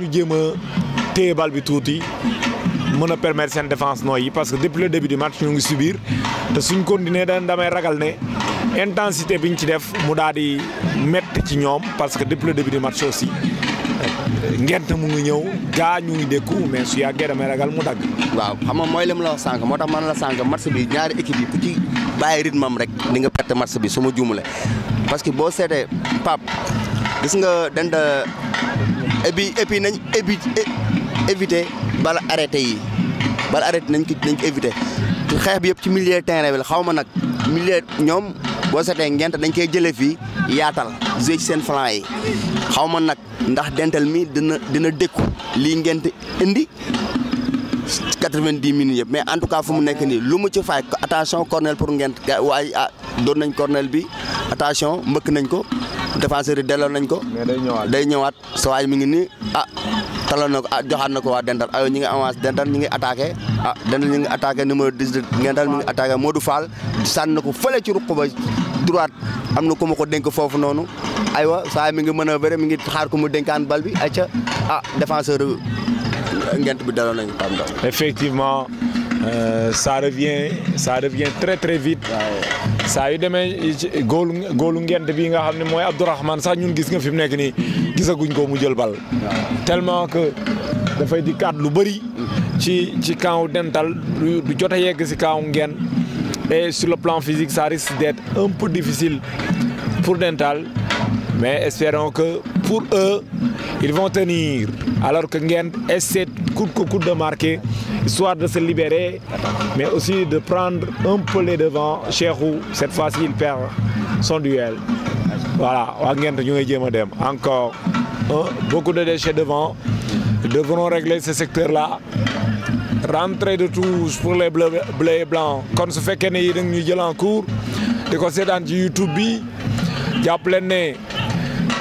ñu jéem a téye bal bi tuuti mën a permettre seen défense nooyi parce que depuis le début du match ñu ngi subir te suñ continuer damay ragal ne intensité bi ñu ci def mu daal di métti ci ñoom parce que depuis le début du match aussi ngent mu ngi ñëw gaa ñu ngi dékku mais su yàggee damay ragal mu dagg. waaw xam nga mooy li mu la wax sànq moo tax man la sànq match bi ñaari équipe yi ku ci bàyyi rythme am rek di nga perte match bi su ma juumule parce que boo seetee Pape gis nga denda et puis nañ éviter bala arrêté yi bala arrêté nañ ko éviter xeex bi yëpp ci milieu terrain bi la xaw ma nag milieu ñoom boo seetee ngent dañ koy jëlee fii yaatal jouer ci seen flanc yi xaw ma nag ndax dental mi dina dékku lii ngent indi 90 minutes yëpp mais en tout cas fu mu nekk nii lu mu ci fay attention corner pour ngent waaye doon nañ corner bi attention mbëkk nañ ko défenseur yi delloo nañ ko. day ñëwaat sa waay mi ngi nii taloon na ko joxaat na ko waa dental aywa ñi ngi avance dental ñi ngi attaqué dental ñi ngi attaqué numéro 10 ngental mi ngi attaqué Modou Fall sànni na ko fële ci ruq ba droite am na ku ma ko dénk foofu noonu aywa saa mi ngi mën a bëre mi ngi xaar ko mu dénkaan bal bi ayca défenseur ngent bi delloo nañ ko. Effectivement ça revient très vite. saa yu demee góolu ngent bi nga xam ne mooy Abdourahmane sax ñun gis nga fi mu nekk nii gisaguñ ko mu jël bal. tellement que dafay di kat lu bëri. ci camp dental du jot a yegg si camp ngent et sur le plan physique ça risque d'être un peu difficile pour dental mais espérons que pour eux ils vont tenir alors que ngent essaie coûte que coûte de marquer histoire de se libérer mais aussi de prendre un peu les devants. Cheikhou cette fois-ci il perd son duel voilà waa ngent ñu ngi jéem a dem encore beaucoup de déchets devant. Ils devront régler ce secteur-là. Rentrée de touche pour les bleus et blancs kon su fekkee ne yi da ñuy jël en cours di ko seetaan ci YouTube bi jàpp leen ne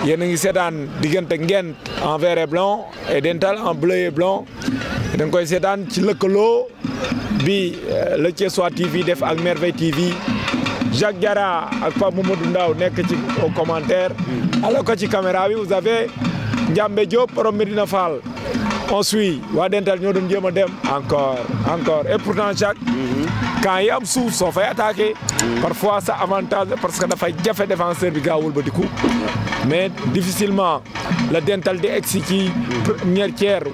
yéen a ngi seetaan diggante ngent en vert et blanc et dental en bleu et blanc da nga koy seetaan ci lëkkaloo bi le Thiessois TV def ak Merveille TV Jacques Diarra ak Pape Mamadou Ndaw nekk ci au commentaire alors que ci caméra bi vous avez Ndiambe Diop borom Medina Fall. On suit waa dental ñoo doon jéem a dem encore et pourtant Jacques quand yi am suuf soo fay attaqué parfois ça avantage parce que dafay jafe défenseur bi gaawul ba diku mais difficilement la dental di egsi ci première tiers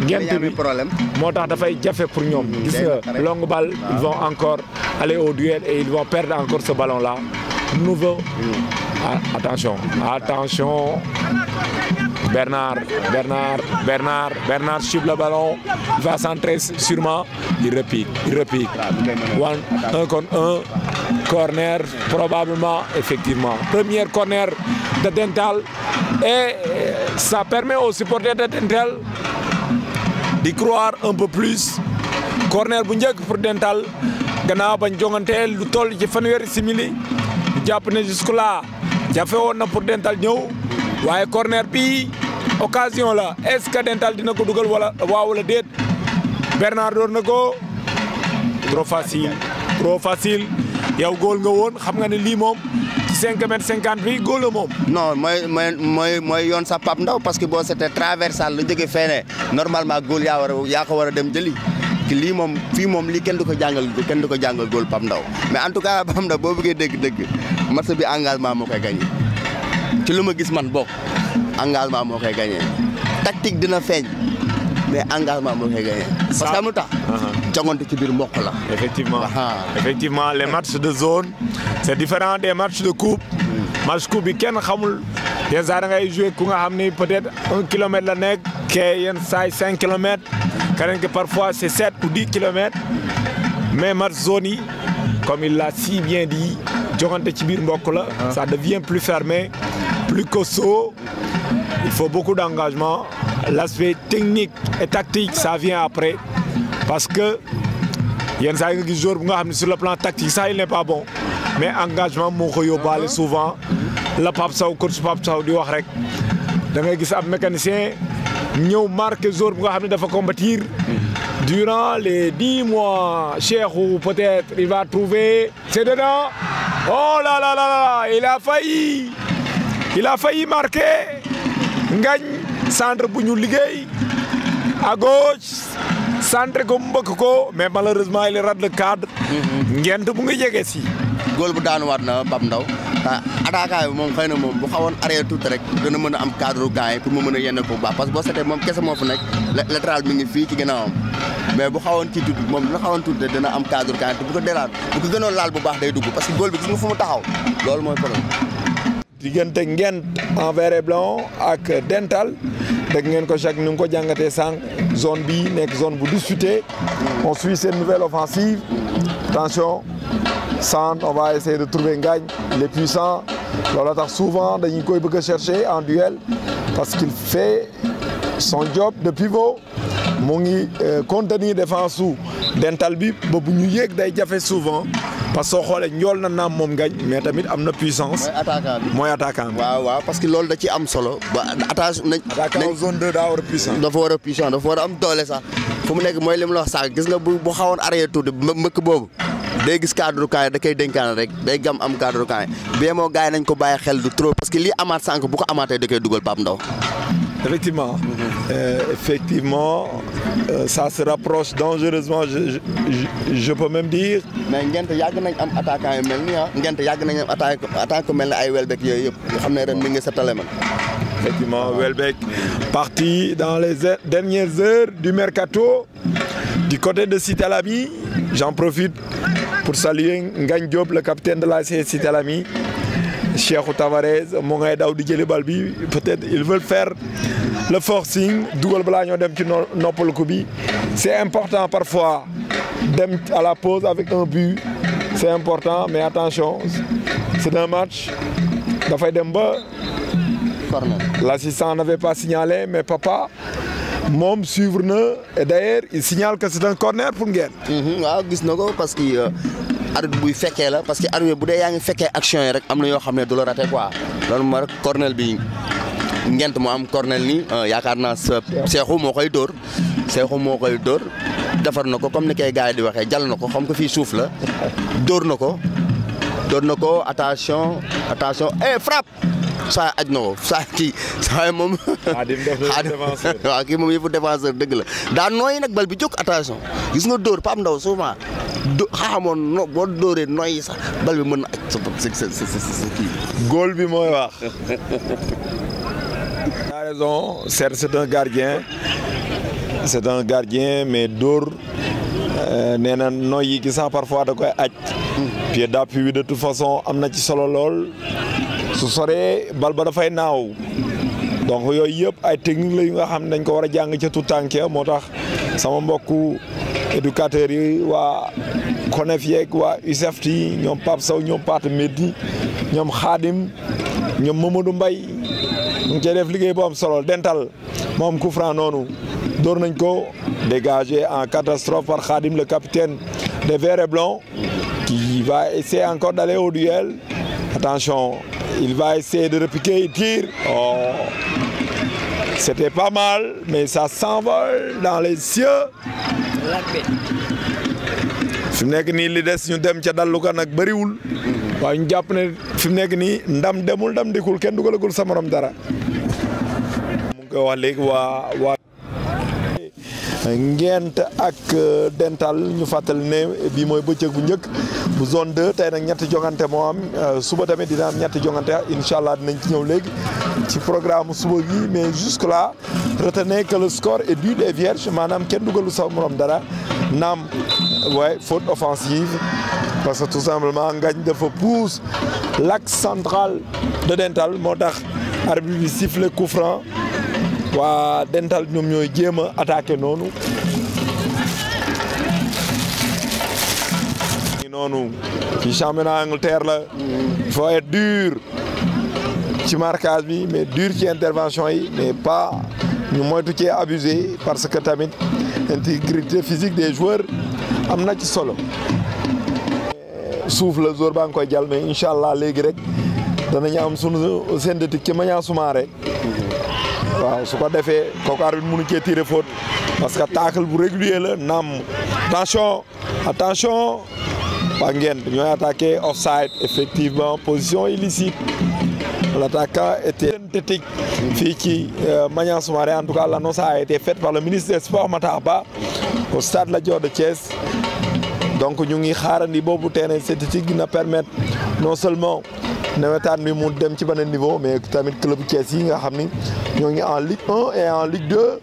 ngent bi moo tax dafay jafe pour ñoom gis nga longue balle ils vont encore aller au duel et ils vont perdre encore ce ballon là nouveau attention Bernard chipe le ballon, il va centrer sûrement, il repique. Un contre un, corner probablement, effectivement. Premier corner de dental et ça permet aux supporters de dental d'y croire un peu plus. Corner bu njëkk pour dental gannaaw bañ jonganteel lu toll ci fanweeri simili jàpp ne jusque là jafe woon na pour dental ñëw waaye corner bi occasion la est-ce que dental dina ko dugal waaw wala déet Bernard door na ko trop facile yow góol nga woon xam nga ne lii moom ci 5m50 bi góol la moom. non mooy yoon sa Pape Ndaw parce que boo c'était traversal lu jóge fene normalement góol yaa ko war a dem jëli ki lii moom fii moom lii kenn du ko jàngal góol Pape Ndaw mais en tout cas Pape Ndaw boo bëggee dégg match bi engagement moo koy gagné ci lu ma gis man bokk engagement moo koy gagné tactique dina feeñ mais engagement moo koy gagné. parce que am lu tax. jongante ci biir mbokk la. effectivement les matchs de zone c'est différent des matchs de coupe. match coupe bi kenn xamul yenn saa da ngay jouer ku nga xam ni peut-être 1 kilomètre la nekk kee yenn saa 5 kilomètres keneen que parfois c'est 7 ou 10 kilomètres mais match zone yi comme il l'a si bien dit jongante ci biir mbokk la. ça devient plus fermé plus costaud. Il faut beaucoup d'engagement. L'aspect technique et tactique, ça vient après. Parce que yenn saa yi nga gis joueur bu nga xam ne sur le plan tactique ça il n'est pas bon. Mais engagement moo ko yóbbaale souvent la Pape Sow coach Pape Sow di wax rek da ngay gis ab mécanicien ñëw marqué joueur bu nga xam ne dafa combattre durant les 10 mois. Cheikhou peut-être il va trouver. C'est dedans. Oh là, il a failli marquer. Ngagne centre bu ñu liggéey à gauche centre ko mbëkk ko mais malheureusement il rate le cadre. Ngent bu nga jege si. góol bu daanuwaat na Pape Ndaw attaquant bi moom xëy na moom bu xawoon arrière tuuti rek dana mën a am cadre gars yi pour mu mën a yenn ko bu baax parce que boo seetee moom kese moo fa nekk latéral mi ngi fii ci ginnaawam mais bu xawoon ci tuuti moom dina xawoon tuuti dina am cadre gars yi te bu ko delaat bu ko gënoon laal bu baax day dugg parce que góol bi gis nga fu mu taxaw loolu mooy problème. diggante Ngent en vert et blanc ak Dental dégg ngeen ko chaque ni nga ko jàngatee sànq zone bi nekk zone bu disputée. On suit cette nouvelle offensive. Attention. Centre, on va essayer de trouver Ngagne, il est puissant. Loolu tax souvent dañuy koy bëgg a chercher en duel parce qu'il fait son job de pivot mu ngi contenir défense su Dental bi ba bu ñu yéeg day jafe souvent parce que soo xoolee njool na naam moom Ngagne mais tamit am na puissance. mooy attaquant bi waaw parce que loolu da ci am solo ba attaquant zone 2 daa war a puissant. dafa war a puissant dafa war a am doole sax fu mu nekk mooy li mu la wax sax gis nga bu xawoon arrière tuuti mbëkk boobu. day gis cadre kaay da koy dénkaan rek day gam am cadre kaay bee moo gars yi nañ ko bàyyi xel du trop parce que lii amaat sànq bu ko amaatee da koy dugal Pape Ndaw. Effectivement, effectivement, ça se rapproche dangereusement, je peux même dire. mais Ngent yàgg nañ am attaquant yu mel nii ah Ngent yàgg nañ am attaque ku mel ne ay Welbeck yooyu yëpp nga xam ne ren mi ngi sa tale man. Effectivement, Welbeck parti dans les dernières heures du mercato du côté de Cité Lamy. J'en profite pour saluer Ngagne Diop, le capitaine de la Cité Lamy. Cheikhou Tavares mu ngay daw di jëli bal bi peut-être ils veulent faire le forcing dugal balaa ñoo dem ci noppalu ko bi. C'est important parfois dem à la pause avec un but, c'est important mais attention c'est un match dafay dem ba. L'assistant n'avait pas signalé mais papa moom suivre na et d'ailleurs il signale que c'est un corner pour Ngent. waaw gis na ko parce que arbitre buy fekkee la parce que arbitre bu dee yaa ngi fekkee action yi rek am na yoo xam ne du la raté quoi loolu moo rek corner bi Ngent mu am corner nii yaakaar naa Cheikhou moo koy dóor defar na ko comme ni koy gars yi di waxee jàll na ko xam ko fii suuf la dóor na ko attention frappe. saa aj na ko saa kii saa moom. waaw kii moom yëfu défenseur dëgg la daa nooyi nag bal bi jóg attention gis nga dóor Pape Ndaw souvent xaxamoon boo dóoree nooyi sax bal bi mën na aj sa kii. góol bi mooy wax. Tu as raison certes c'est un gardien mais dóor nee na nooyi gi sax parfois da koy aj. pied d'appui de toute façon am na ci solo lool. su soree bal ba dafay naaw donc yooyu yëpp ay technique la yu nga xam ne dañ ko war a jàng ca tout tànk moo tax sama mbokku éducateurs yi waa CONEF yeeg waa UCFT ñoom Pape Sow ñoom Pate Meddi ñoom Khadim ñoom Mamadou Mbaye ñu ngi cay def liggéey bu am solo Dental moom coup franc noonu door nañ ko dégagé en catastrophe par Khadim le capitaine des Verts et Blancs qui va essayer encore d'aller au duel. Attention, il va essayer de repiquer, il tire. Oh, c'était pas mal, mais ça s'envole dans les cieux. fi mu nekk nii li des ñu dem ca dallu ka nag bëriwul. waaye ñu jàpp ne fi mu nekk nii ndam demul ndam dikul kenn dugalagul sa morom dara. mu ngi koy wax léegi waa Ngent ak Dental ñu fàttali ne bii mooy bëccëg bu njëkk bu zone 2 tey nag ñetti jongante moo am suba tamit dina am ñetti jongante incha allah dinañ ci ñëw léegi ci programme suba gi mais jusque là retenez que le score est dû des vierges maanaam kenn dugalu sa morom dara naam ouais faute offensive parce que tout simplement Ngagne dafa pousse l'axe central de Dental moo tax arbitre bi siffle coup franc. waa Dental ñoom ñooy jéem a attaqué noonu. noonu ci championnat Angleterre la il faut être dur ci marquage bi mais dur ci intervention yi mais pas ñu moytu cee abusé parce que tamit intégrité physique des joueurs am na ci solo. suuf la joueur baa ngi koy jàll mais incha allah léegi rek danañu am sunu synthétique ci Maniang Soumaré. waaw su ko defee kooku arbitre mënu cee tirer faute parce que tacle bu régulier la naam attention waa Ngent ñooy attaqué offside effectivement position illicite L'attaquant était synthétique. Fiki Maniang Soumaré, en tout cas, l'annonce a été faite par le ministre des Sports Matar Ba au stade Lat Dior de Thiès. Donc ñu ngi xaarandi boobu terrain synthétique dina permettre non seulement nawetaan bi mu dem ci beneen niveau mais tamit club Thiès yi nga xam ni ñoo ngi en Ligue 1 et en Ligue 2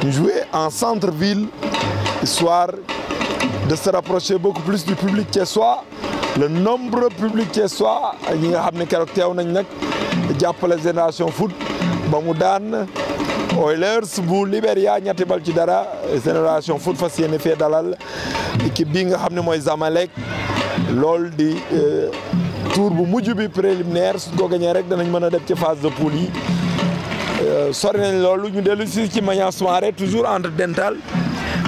ñu jouer en centre-ville histoire de se rapprocher beaucoup plus du public thiessois. Le nombreux public thiessois ñi nga xam ne keroog teew nañ nag jàppale Génération Foot ba mu daan Oilers bu Libéria ñetti bal ci dara. Génération Foot fas yéene fee dalal équipe bi nga xam ne mooy Zamalek lool di tour bu mujj bi préliminaire su ko gagné rek danañ mën a dem ci phase de poule yi sori nañ loolu ñu dellu si ci Maniang Soumaré toujours entre Dental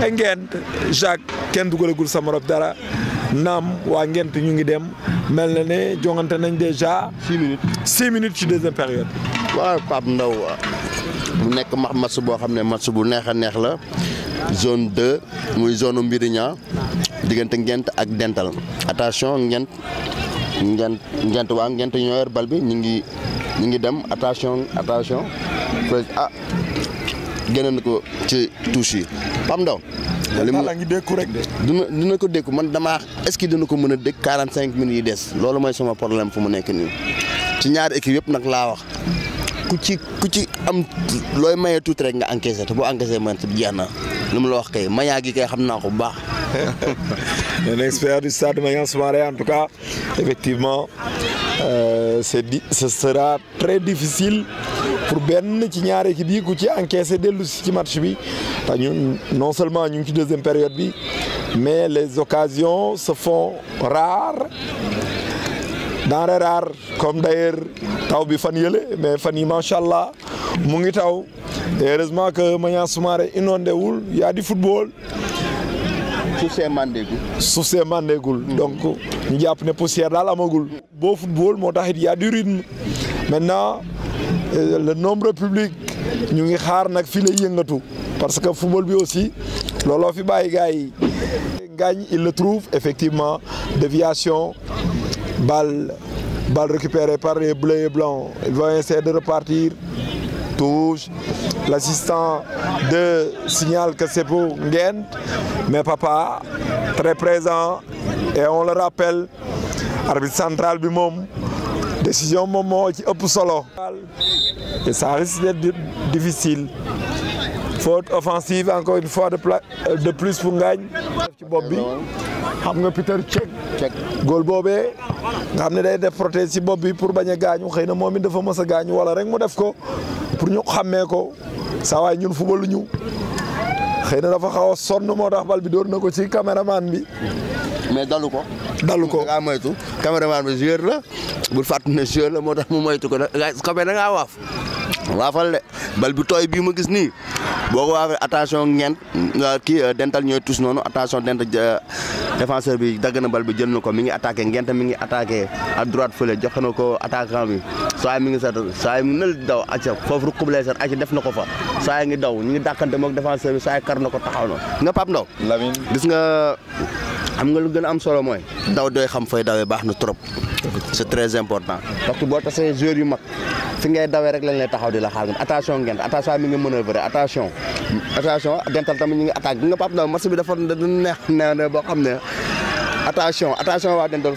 et Ngent Jacques kenn dugalagul sa morom dara naam waa Ngent ñu ngi dem mel na ne jongante nañ déjà 6 minutes ci deuxième période. waaw Pape Ndaw mu nekk match boo xam ne match bu neex a neex la zone 2 muy zone Mbiriña diggante Ngent ak Dental attention Ngent waa Ngent ñoo yor bal bi ñu ngi dem attention génne ko ci touche yi Pape Ndaw. li mu ngi dékku rek de. dina ko dékku man damaa est-ce que dina ko mën a dékk 45 minutes yi des loolu mooy sama problème fu mu nekk nii ci ñaari équipe yëpp nag laa wax ku ci am looy maye tuuti rek nga encaissé te boo encaissé man bi jeex na li mu la wax kay mayaa gi kay xam naa ko bu baax. Un expert du stade Maniang Soumaré en tout cas effectivement ce sera très difficile pour benn ci ñaari équipe yi ku ci encaissé dellu si ci match bi te ñun non seulement ñu ngi ci deuxième période bi mais les occasions se font rares denrées rares comme d'ailleurs taw bi fan yële mais fan yi macha allah mu ngi taw et heureusement que Maniang Soumaré inondé wul y a du football. suuf see mandeegul donc ñu jàpp ne poussière daal amagul boo football moo tax it y a du rythme maintenant le nombre public ñu ngi xaar nag fii lay yëngatu parce que football bi aussi looloo fi bàyyi gars yi Ngagne il le trouve effectivement déviation balle récupérée par les bleus et blancs ils vont essayer de repartir touche l'assistant de signale que c'est pour Ngent mais papa très présent et on le rappelle arbitre central bi moom décision moom moo ci ëpp solo et ça risque d'être difficile faute offensive encore une fois de plus pour Ngagne ci bopp bi xam nga Peter Cech góol boobee nga xam ne day def protège ci bopp bi pour bañ a gaañu xëy na moom it dafa mës a gaañu wala rek mu def ko pour ñu xàmmee ko saa waay ñun football ñu xëy na dafa xaw a sonn moo tax bal bi door na ko ci caméraman bi. mais dalu ko. da ngaa moytu caméraman bi joueur la bul fàttali ne joueur la moo tax mu moytu ko da ngaa waaf waafal de bal bi tooy bii ma gis nii boo ko waafee attention Ngent kii Dental ñooy tous noonu attention Dental défenseur bi dagg na bal bi jël na ko mi ngi attaqué Ngent mi ngi attaqué à droite fële jox na ko attaquant bi saa mi ngi nal daw acca foofu ruq blessé acca def na ko fa saa ngi daw ñu ngi dàkkante moog défenseur bi saa kar na ko taxaw na nga Pape Ndaw Lamine gis nga am nga lu gën a am solo mooy daw doy xam fay dawee baax na trop c'est très important parce que boo tasee joueurs yu mag fi ngay dawee rek lañ lay taxaw di la xaar attention Ngent attention mi ngi manœuvrer attention Dental tamit ñu ngi attaque bi nga Pape Ndaw match bi dafa neex boo xam ne attention waa Dental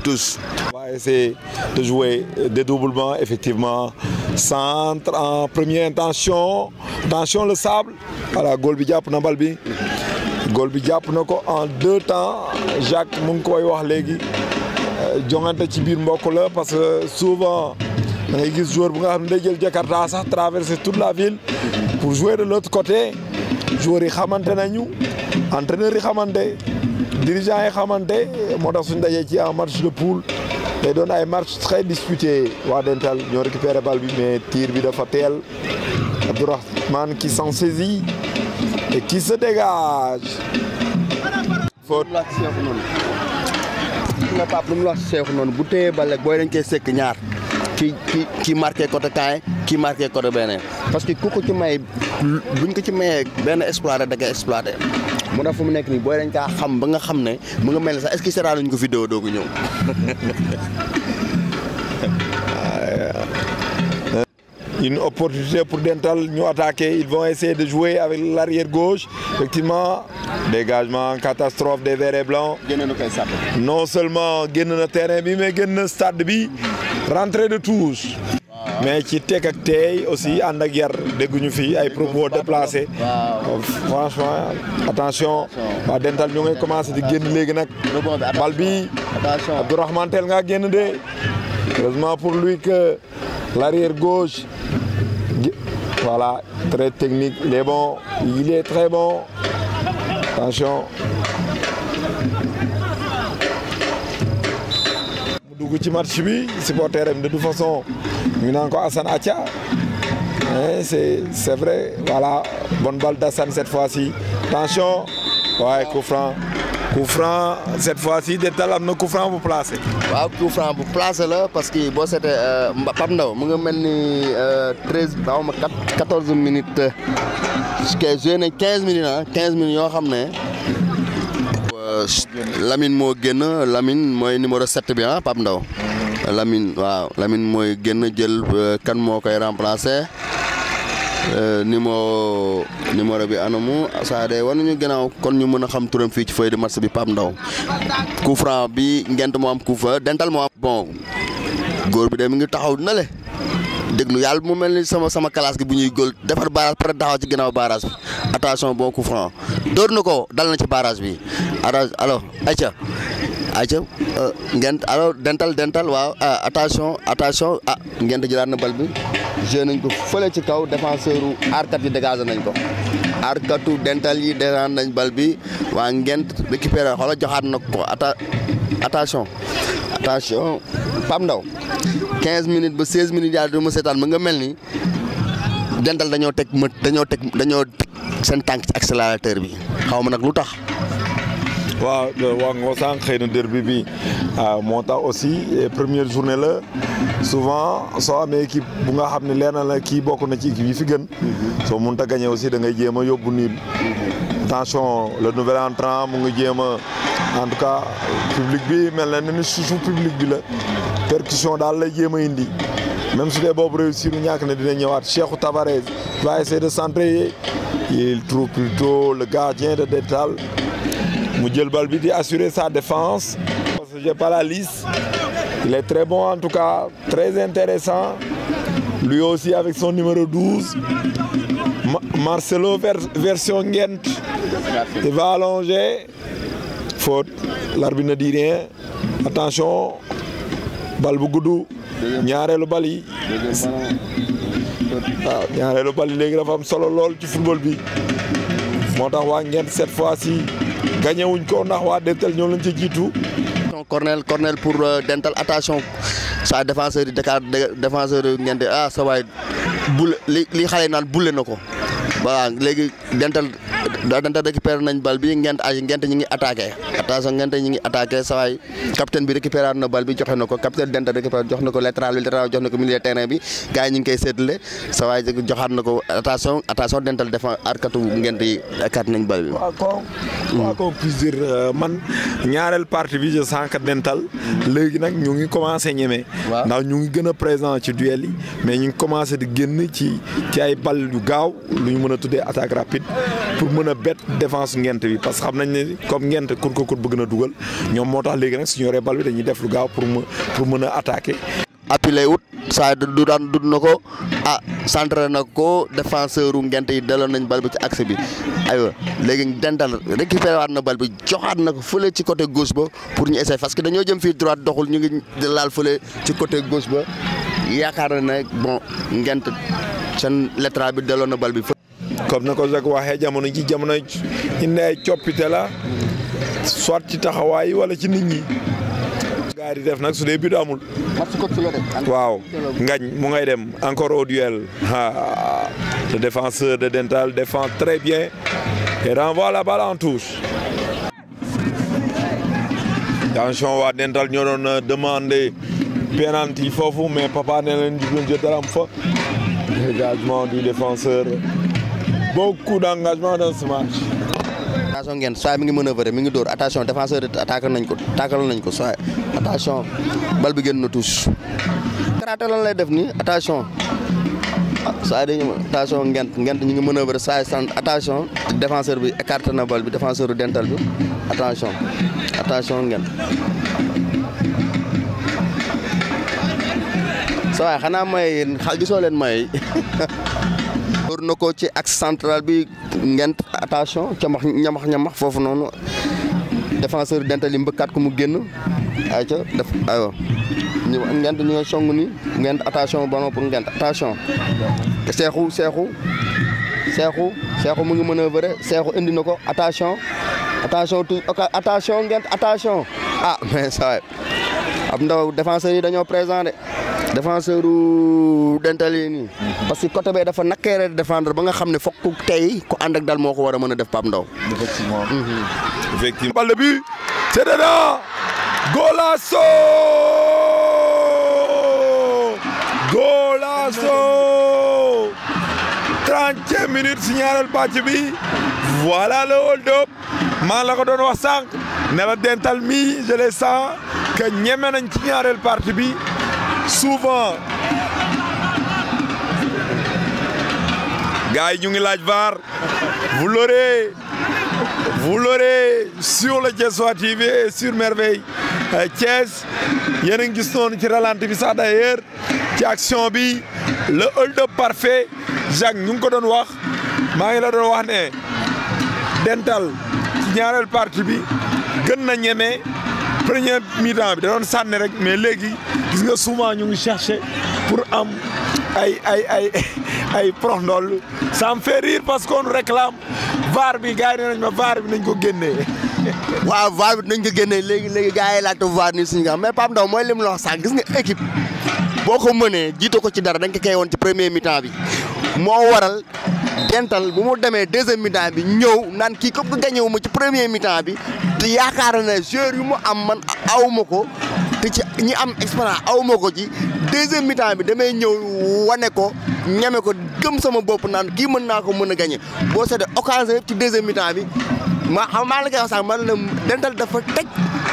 tous on va essayer de jouer dédoublement effectivement centre en première intention attention le sable voilà góol bi jàpp na bal bi góol bi jàpp na ko en 2 temps Jacques mu ngi koy wax léegi jongante ci biir mbokk la parce que souvent da ngay gis joueur bu nga xam ne day jël Jakarta sax traverser toute la ville pour jouer de l'autre côté joueurs yi xamante nañu entraîneurs yi xamante dirigeants yi xamante moo tax suñu dajee ci un match de poule day doon ay match très disputé waa Dental ñoo récupéré bal bi mais tir bi dafa teel Abdourahmane qui s'en saisit et qui se dégage. faute nga Pape lu mu wax Cheikh noonu bu téyee bal rek booy dañ koy sekk ñaar ki marqué côté kaay ki marqué côté beneen parce que ku ko ci may buñ ko ci mayee benn exploité da koy exploité mu tax fu mu nekk nii booy dañ kaa xam ba nga xam ne mu nga mel ne sax est-ce que seetaan nañ ko vidéo doogu ñëw une opportunité pour Dental ñu attaquer. Ils vont essayer de jouer avec l'arrière gauche. Effectivement, dégagement, catastrophe des verts et blancs. Non seulement génn na terrain bi mais génn na stade bi. Rentrée de touche. Mais ci teg ak tey aussi ànd ak yar dégguñu fi ay propos déplacés. Franchement attention waa Dental ñu ngay commencé di génn léegi nag. bal bi Abdourahmane teel nga génn de. Heureusement pour lui que l'arrière gauche, voilà, très technique, il est bon, il est très bon. Attention. mu dugg ci match bi supporter am de toute façon ñu naan ko Assane Atia. C'est vrai, voilà, bonne balle d'Assane cette fois-ci. Attention, ouais, coup franc. Coup franc cette fois-ci Dental am na coup franc bu placé. waaw coup franc bu placé la parce que boo seetee Pape Ndaw mu nga mel ni 14 minutes que joué nañ 15 minutes ah 15 minutes yoo xam ne Lamine moo génn Lamine mooy numéro 7 bi ah Pape Ndaw Lamine waaw Lamine mooy génn jël kan moo koy remplacer. numéro bi anamu saa de war nañu gënaaw kon ñu mën a xam turam fii ci feuille de match bi Pape Ndaw coup franc bi Ngent moo am coup fa Dental moo am bon góor bi de mi ngi taxaw na le déglu yàlla mu mel ni sama classe gi bu ñuy góol defar barrage pare taxaw ci gannaaw barrage bi attention bon coup franc dóor na ko dal na ci barrage bi alors ayca Ngent alors Dental waaw attention Ngent jëlaat na bal bi jeu nañ ko fële ci kaw défenseur u aarkat yi dégagé nañ ko aarkatu Dental yi dégagé nañ bal bi waa Ngent récupéré xoola joxaat na ko attention Pape Ndaw 15 minutes ba 16 minutes yaa du ma seetaan ma nga mel ni Dental dañoo teg seen tànk ci accélérateur bi xaw ma nag lu tax. waaw wax nga sànq xëy na derby bi moo tax aussi première journée la souvent soo amee équipe bu nga xam ne leer na la kii bokk na ci équipe yi fi gën soo mënut a gagné aussi da ngay jéem a yóbbu nii attention le nouvel entrant mu ngi jéem a en tout cas public bi mel na ni suufu public bi la percussion daal lay jéem a indi même su dee boobu réussir ñàkk na dina ñëwaat Cheikhou Tavares va essayer de centrer il trouve plutôt le gardien de Dental. mu jël bal bi di assurer sa défense parce que j'ai pas la liste il est très bon en tout cas très intéressant lui aussi avec son numéro 12 Marcelo version Ngent il va allonger faute l'arbitre ne dit rien attention bal bu gudd ñaareelu bal yi waaw ñaareelu bal yi léegi dafa am solo lool ci football bi moo tax waa Ngent cette fois-ci gagné wuñ ko ndax waa Dental ñoo leen ci jiitu. corner pour Dental attention sa défenseur yi Dakar défenseur Ngent sa waay bule li xale naan bule na ko voilà léegi Dental récupéré nañ bal bi Ngent ñi ngi attaqué attention Ngent ñi ngi attaqué sa waay capitaine bi récupéré na bal bi joxe na ko capitaine Dental récupéré jox na ko latéral jox na ko milieu terrain bi gars yi ñu ngi koy séddale sa waay joxaat na ko attention Dental défense arkatu Ngent yi kat nañ bal bi. quoi qu'on puisse dire man ñaareel partie bi je sens que Dental léegi nag ñu ngi commencé ñeme. ndax ñu ngi gën a présent ci duel yi mais ñu ngi commencé di génn ci ay bal yu gaaw lu ñu mën a tuddee attaque rapide pour mën a bett défense Ngent bi parce que xam nañ ne comme Ngent kur bëgg na dugal ñoom moo tax léegi nag suñu yoree bal bi dañuy def lu gaaw pour mën a attaquer. appui lay wut saa du daan dund na ko centré na ko défenseur u Ngent yi daloon nañ bal bi ci axe bi aywa léegi Dental récupéré waat na bal bi joxaat na ko fële ci côté gauche ba pour ñu essayer parce que dañoo jëm fii droite doxul ñu ngi laal fële ci côté gauche ba yaakaar na ne bon Ngent seen latéral bi daloon na bal bi. comme na ko Jacques waxee jamono indi ay coppite la soit ci taxawaay wala ci nit ñi. gaa di def nag su dee bi du amul. waaw ngañ mu ngay dem encore au duel le défenseur de Dental défend très bien et renvoie la balle en touche. attention waa Dental ñoo doon demander penalty foofu mais papa ne leen jigéen jot dara am fa. Dégagement du défenseur beaucoup d'engagement dans ce match. attention Ngent saa mi ngi manœuvrer mi ngi dóor attention défenseur attaqué nañ ko saa attention bal bi génn na touche. karaté lan lay def nii attention saa yi dañu attention ngent ñu ngi manœuvre saa yi sant attention défenseur bi écarté na bal bi défenseur dental bi attention ngent saa waay xanaa may gisoo leen may door na ko ci axe central bi ngent attention camax ñamax foofu noonu défenseur dental yi mbëkkaat ko mu génn ayca def aywa ngent ñu ngi song ni ngent attention ballon pour ngent attention seexu mu ngi manœuvrer seexu indi na ko attention ngent attention ah mais ça ab ndaw défenseurs yi dañoo présent de défenseur dental yi nii parce que côté bee dafa nakkeere défendre ba nga xam ne fokk tey ku ànd ak dal moo ko war a mën a def Pape Ndaw effectivement balle bi c'est dedans golasso 30e minute si ñaareel pàcc bi voilà le hold up maa la ko doon wax sànq ne la dental mi je le sens que ñeme nañ ci ñaareel partie bi souvent gars yi ñu ngi laaj VAR vous l'aurez sur le Thiessois TV et sur Merveille Thiès yéen a ngi gis noonu ci ralenti bi sax d'ailleurs ci action bi le hold-up parfait Jacques ñu ngi ko doon wax maa ngi la doon wax ne dental ci ñaareel partie bi gën na ñeme première mi-temps bi da doon sànni rek mais léegi gis nga souvent ñu ngi chercher pour am ay prox ndoll ça me fait rire parce qu'on réclame VAR bi gars yi nee nañ ma VAR bi nañ ko génnee. waaw VAR bi nañ ko génnee léegi gars yi laajte VAR nii suñu gars mais Pape Ndaw mooy lim la wax sax gis nga équipe boo ko mënee jiite ko ci dara dañ ko koy woon ci premier mi-temps bi moo waral dental bu mu demee deuxième mi-temps bi ñëw naan kii comme que gagné wu ma ci premier mi-temps bi te yaakaar na joueur yu mu am man awuma ko te ci ñi am expérience awuma ko ci deuxième mi-temps bi damay ñëw wane ko ñeme ko gëm sama bopp naan kii mën naa ko mën a gagné boo seetee occasion yëpp ci deuxième mi-temps bi maa la koy wax sax man la dental dafa teg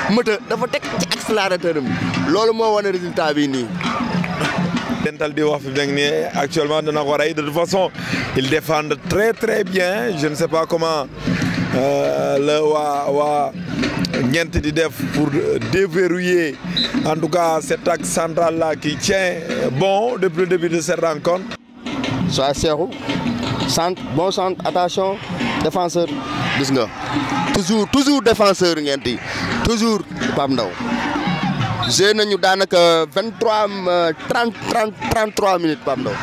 moteur dafa teg ci accélérateur bi loolu moo wane résultat bi nii. dental di wax fi mu nekk nii actuellement dana ko rey de toute façon ils défendent très bien je ne sais pas comment waa ñeent di def pour déverrouiller en tout cas cet axe central là qui tient bon depuis le début de cette rencontre. soit Cheikhou bon centre attention défenseur gis nga toujours défenseur ngent yi toujours Pape Ndaw joué nañu daanaka 33 minutes Pape Ndaw.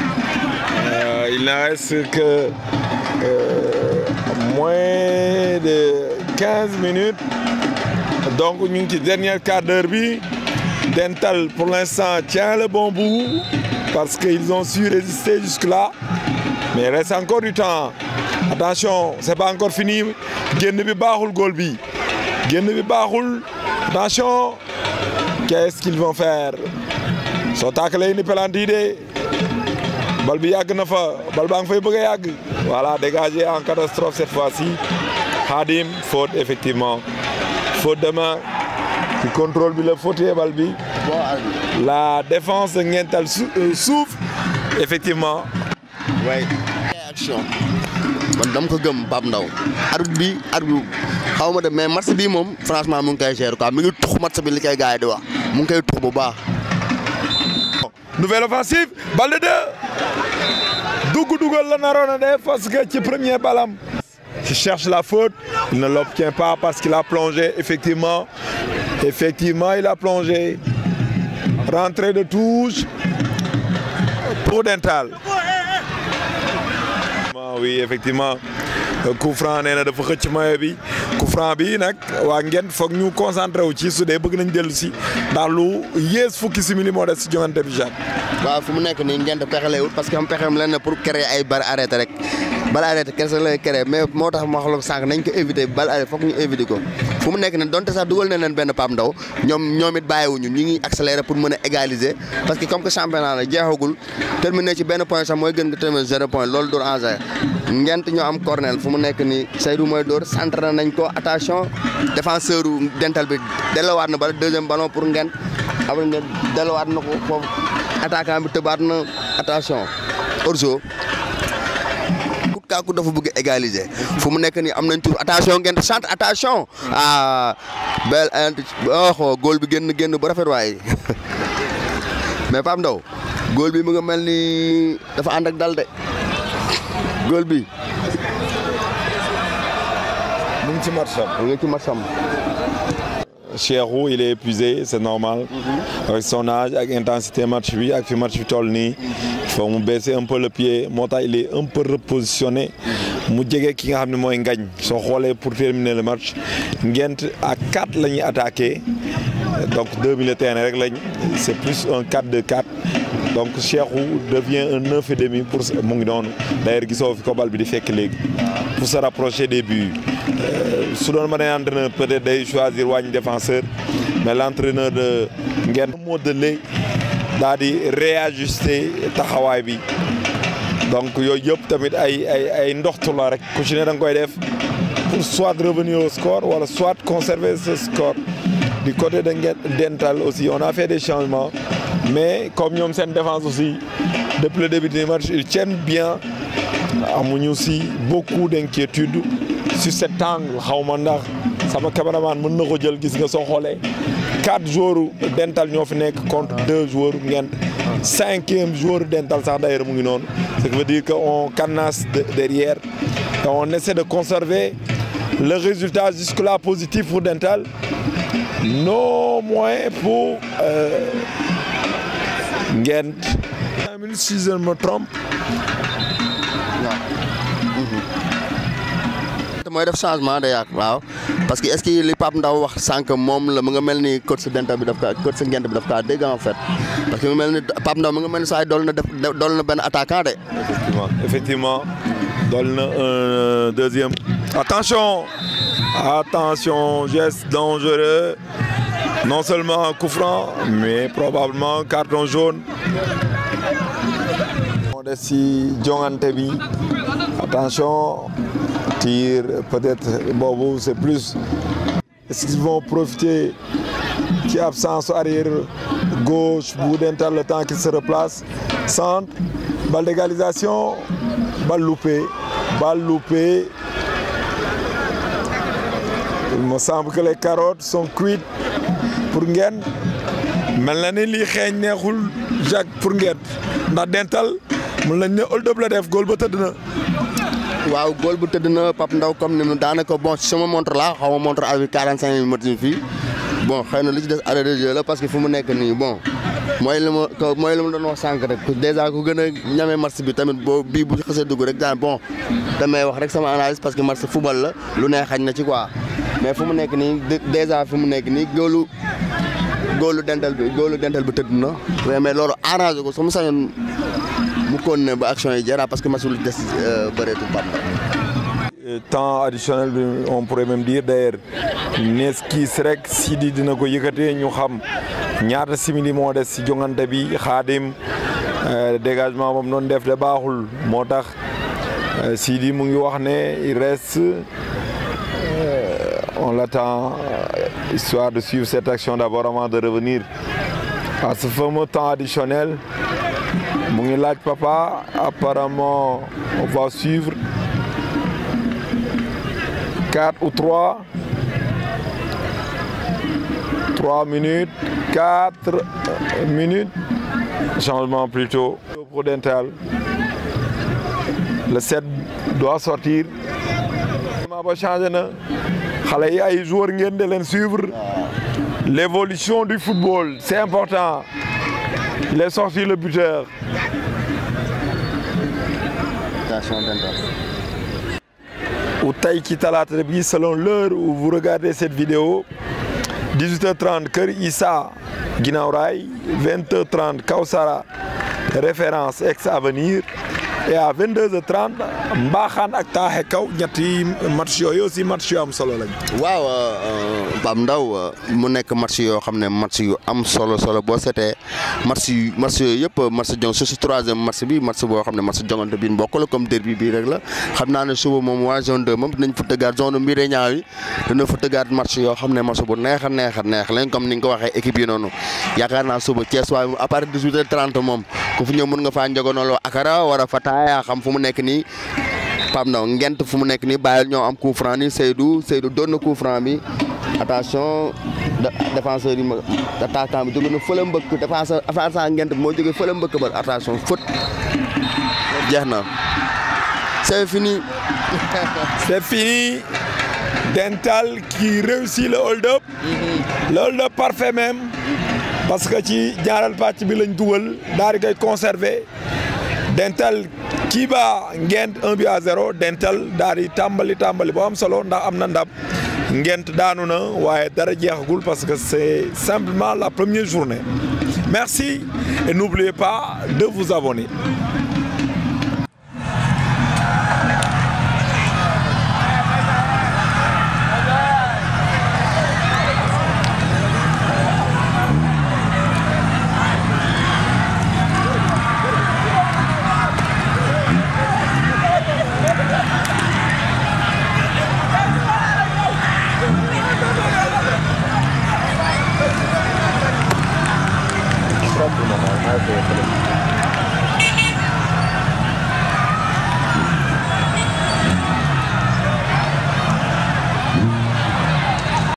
Il ne reste que moins de 15 minutes donc ñu ngi ci dernier quart d'heure bi dental pour l'instant tient le bon bout parce qu'ils ont su résister jusque-là mais il reste encore du temps attention c'est pas encore fini génn bi baaxul góol bi génn bi baaxul attention qu'est-ce qu'ils vont faire soo tàkkalee ni pelanti de bal bi yàgg na fa bal baa ngi fay bëgg a yàgg voilà dégagé en catastrophe cette fois-ci Khadim faute effectivement faute de main ci contrôle bi la fautee bal bi la défense de Ngental souffre effectivement. oui. action man dama ko gëm Pape Ndaw arbitre bi xaw ma de mais match bi moom franchement mu ngi koy gérer quoi mi ngi tux match bi li koy gars yi di wax mu ngi koy tux bu baax. nouvelle offensive balle de deux dugal la naroon a def parce que ci premier balam qui cherche la faute il ne l'obtient pas parce qu'il a plongé effectivement il a plongé rentrée de touche pour Dental. Oui effectivement coup franc nee na dafa xëcc mayo bi coup franc bi nag waa Ngent foog ñu concentré wu ci su dee bëgg nañ dellu si ndax lu yées fukki simili moo des si joŋante bi Jacques. waaw fu mu nekk nii Ngent pexelewul parce que am pexem leen pour créer ay bal arrêté rek bal arrêté kese lay créer mais moo tax ma wax la sànq nañ ko éviter bal arrêté foog ñu éviter ko fu mu nekk nii donte sax dugal na leen benn Pape Ndaw ñoom it bàyyiwuñu ñu ngi accélérer pour mën a égaliser parce que comme que championnat la jeexagul terminé ci benn point sax mooy gën nga terminé 0 point loolu dóor engagé Ngent ñoo am corner fu mu nekk nii Seydou mooy dóor centré nañ ko attention défenseur Dental bi delluwaat na ba deuxième ballon pour Ngent après Ngent delluwaat na ko foofu attaquant bi tëbaat na attention Orzo kut kaaku dafa bëgg égaliser fu mu nekk nii am nañ tur attention ngeen centre attention bel góol bi génn ba rafet waaye mais Pape Ndaw góol bi mu nga mel ni dafa ànd ak dal de góol bi mu ngi ci match am. Cheikhou il est épuisé c'est normal. Avec son âge ak intensité match bi ak fi match bi toll nii. Il faut mu baisser un peu le pied moo tax il est un peu repositionné. mu jege ki nga xam ne mooy Ngagne soo xoolee pour terminer le match Ngent à 4 la ñuy attaqué donc 2 milieux de terrain rek lañ c'est plus un 4-2-4 donc Cheikhou devient un 9,5 pour mu ngi noonu d'ailleurs gisoo fi ko bal bi di fekk léegi pour se rapprocher des buts. su doon mën a entraîneur peut-être day choisir wàññi défenseur mais l'entraîneur de Ngent modelé daal di réajuster taxawaay bi donc yooyu yëpp tamit ay ndoxtu la rek ku ci ne da nga koy def pour soit revenir au score wala soit conserver ce score. Du côté de Dental aussi on a fait des changements mais comme ñoom seen défense aussi depuis le début du match ils tiennent bien amuñu aussi beaucoup d'inquiétude sur cet angle xaw ma ndax sama cameraman mën na ko jël gis nga soo xoolee 4 joueurs Dental ñoo fi nekk contre 2 joueurs Ngent 5e joueur Dental sax d'ailleurs mu ngi noonu ce qui veut dire que on cadenasse derrière et on essaie de conserver le résultat jusque-là positif pour Dental non moins pour Ngent. 5 minutes si je ne me trompe. mooy def changement de yàq waaw parce que est-ce que li Pape Ndaw wax sànq moom la mu nga mel ni coach Dental bi daf kaa dégg en fait parce que mu mel ni Pape Ndaw mu nga mel ni saa yi dool na benn attaquant de. effectivement dool na un deuxième. attention geste dangereux non seulement un coup franc mais probablement carton jaune. moo des si joŋante bi attention. Tir peut-être boobu c'est plus est-ce qu'ils vont profiter ci absence arrière gauche bu Dental le temps qu'il se replace centre balle d'égalisation balle loupée il me semble que les carottes sont cuites pour Ngent mel na ni lii xeeñ neexul Jacques pour Ngent ndax Dental mën nañ ne hold-up la def góol ba tëdd na. waaw góol bu tëdd na Pape Ndaw comme ni mu daanaka bon sama montre la xaw ma montre avec 45 minutes fii bon xëy na li ci des arrêt de jeu la parce que fu mu nekk nii bon mooy li ma doon wax sànq rek déjà ku gën a ñamee match bi tamit boo bii bu xasee dugg rek daan bon damay wax rek sama analyse parce que match football la lu ne xañ na ci quoi mais fu mu nekk nii déjà fu mu nekk nii góolu Dental bi tëdd na mais loolu arrangé ko sama sañoon mu kon ne ba action yi jara parce que match lu des bëreetul Pape Ndaw. Temps additionnel bi on pourrait même dire d'ailleurs nees kiis rek Sidi dina ko yëkkatee ñu xam ñaata simili moo des si jongante bi Xaadim dégagement moom noonu def de baaxul moo tax Sidi mu ngi wax ne il reste on l'attend histoire de suivre cette action d'abord avant de revenir à ce fameux temps additionnel. mu ngi laaj papa apparemment on va suivre 4 ou 3 minutes 4 minutes changement plutôt pour Dental le 7 doit sortir ma ba changé na xale yi ay joueurs ngeen de leen suivre l'évolution du football c'est important. Il est sorti le buteur. Attention Dental. Ou tey ci talaata bi selon l'heure où vous regardez cette vidéo 18h30 Kër Issa Guinaw Rail 20h30 Kawsara référence ex Avenir et à 22h30 Mbaxaan ak Taaxe Kaw ñetti match yooyu aussi match yu am solo lañ. waaw Pape Ndaw mu nekk match yoo xam ne match yu am solo boo seetee match yooyu yëpp match jong su troisième match bi match boo xam ne match jongante bi mbokk la comme derby bii rek la xam naa ne suba moom waa zone 2 moom dinañ fa tëggaat zone mbiree ñaaw yi dina fa tëggaat match yoo xam ne match bu neex a neex lañ comme ni nga ko waxee équipe yi noonu yaakaar naa suba Thiès waaye à partir de 18h30 moom ku fi ñëw mën nga faa njogoonaloo akara war a fa taaya xam fu mu nekk nii Pape Ndaw Ngent fu mu nekk nii bàyyil ñoo am coup franc ni Seydou doon na coup franc bi attention défenseur yi attaquant bi jóge na fële mbëkk défenseur Ngent moo jóge fële mbëkk ba attention faute jeex na c'est fini. C'est fini. Dental qui réussit le hold-up. Le hold-up parfait même. Parce que ci ñaaral pàcc bi lañ dugal daal di koy conserver Dental kii ba Ngent 1-0 Dental daal di tàmbali boo am solo ndax am na ndam Ngent daanu na waaye dara jeexagul parce que c'est simplement la première journée. Merci et n'oubliez pas de vous abonner.